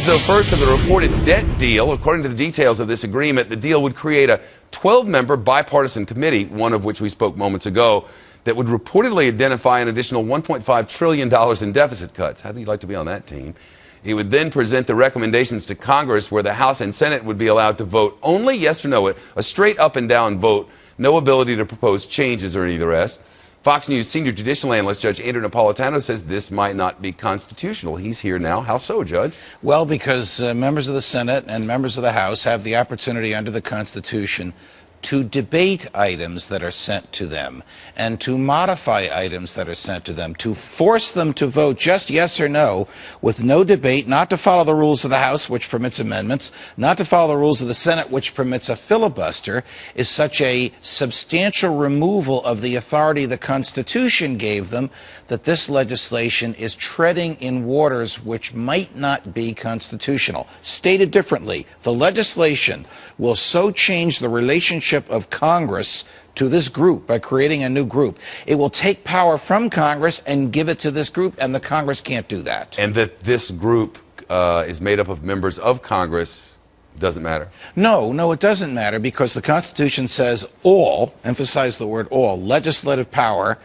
though, first of the reported debt deal. According to the details of this agreement, the deal would create a 12-member bipartisan committee, one of which we spoke moments ago, that would reportedly identify an additional $1.5 trillion in deficit cuts. How do you like to be on that team? He would then present the recommendations to Congress, where the House and Senate would be allowed to vote only yes or no, a straight up and down vote, no ability to propose changes or any of the rest. Fox News senior judicial analyst Judge Andrew Napolitano says this might not be constitutional. He's here now. How so, Judge? Well, because members of the Senate and members of the House have the opportunity under the Constitution to debate items that are sent to them and to modify items that are sent to them, to force them to vote just yes or no with no debate, not to follow the rules of the House, which permits amendments, not to follow the rules of the Senate, which permits a filibuster, is such a substantial removal of the authority the Constitution gave them that this legislation is treading in waters which might not be constitutional. Stated differently, the legislation will so change the relationship of Congress to this group by creating a new group. It will take power from Congress and give it to this group, and the Congress can't do that. And that this group is made up of members of Congress doesn't matter? No, it doesn't matter, because the Constitution says all, emphasize the word all, legislative power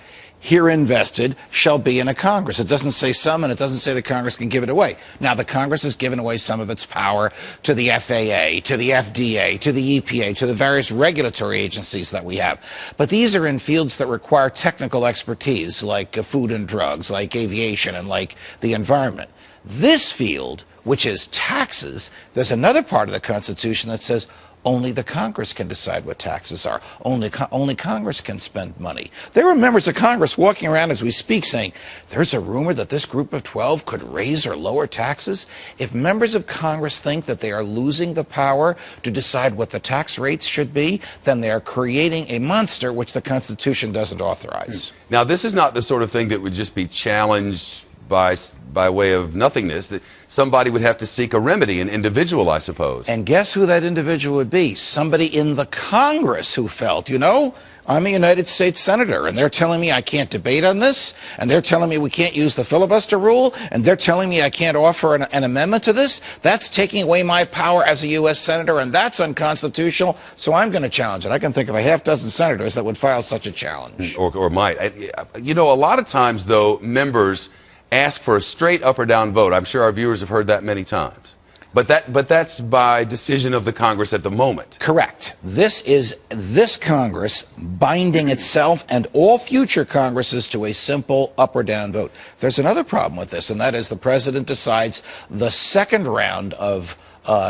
herein vested shall be in a Congress. It doesn't say some, and it doesn't say the Congress can give it away. Now, the Congress has given away some of its power to the FAA, to the FDA, to the EPA, to the various regulatory agencies that we have. But these are in fields that require technical expertise, like food and drugs, like aviation, and like the environment. This field, which is taxes, there's another part of the Constitution that says only the Congress can decide what taxes are. Only Congress can spend money. There are members of Congress walking around as we speak saying, there's a rumor that this group of 12 could raise or lower taxes. If members of Congress think that they are losing the power to decide what the tax rates should be, then they are creating a monster which the Constitution doesn't authorize. Now, this is not the sort of thing that would just be challenged by way of nothingness, that somebody would have to seek a remedy, an individual, I suppose. And guess who that individual would be? Somebody in the Congress who felt, you know, I'm a United States Senator, and they're telling me I can't debate on this, and they're telling me we can't use the filibuster rule, and they're telling me I can't offer an amendment to this. That's taking away my power as a U.S. Senator, and that's unconstitutional, so I'm going to challenge it. I can think of a half-dozen senators that would file such a challenge. Or might. You know, a lot of times, though, members ask for a straight up or down vote. I'm sure our viewers have heard that many times. But that's by decision of the Congress at the moment. Correct. This is this Congress binding itself and all future Congresses to a simple up or down vote. There's another problem with this, and that is the president decides the second round of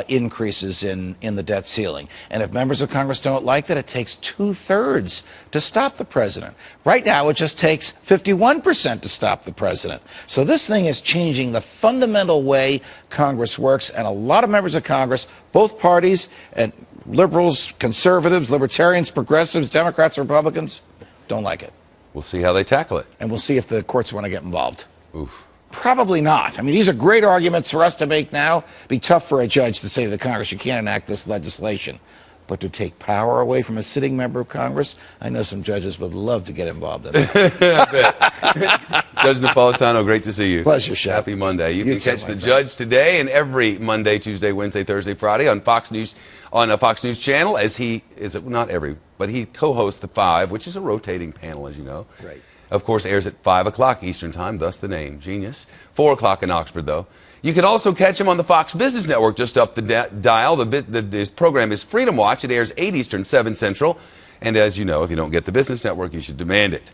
increases in the debt ceiling. And if members of Congress don't like that, it takes 2/3 to stop the president. Right now, it just takes 51% to stop the president. So this thing is changing the fundamental way Congress works, and a lot of members of Congress, both parties, and liberals, conservatives, libertarians, progressives, Democrats, Republicans, don't like it. We'll see how they tackle it. And we'll see if the courts want to get involved. Oof. Probably not. I mean, these are great arguments for us to make now. It'd be tough for a judge to say to the Congress, you can't enact this legislation. But to take power away from a sitting member of Congress, I know some judges would love to get involved in it. Judge Napolitano, great to see you. Pleasure, Shep. Happy Monday. You can catch the judge today and every Monday, Tuesday, Wednesday, Thursday, Friday on Fox News, on a Fox News channel, as he is, not every, but he co-hosts The Five, which is a rotating panel, as you know. Right. Of course, airs at 5 o'clock Eastern Time, thus the name. Genius. 4 o'clock in Oxford, though. You can also catch him on the Fox Business Network, just up the dial. His program is Freedom Watch. It airs 8 Eastern, 7 Central. And as you know, if you don't get the Business Network, you should demand it.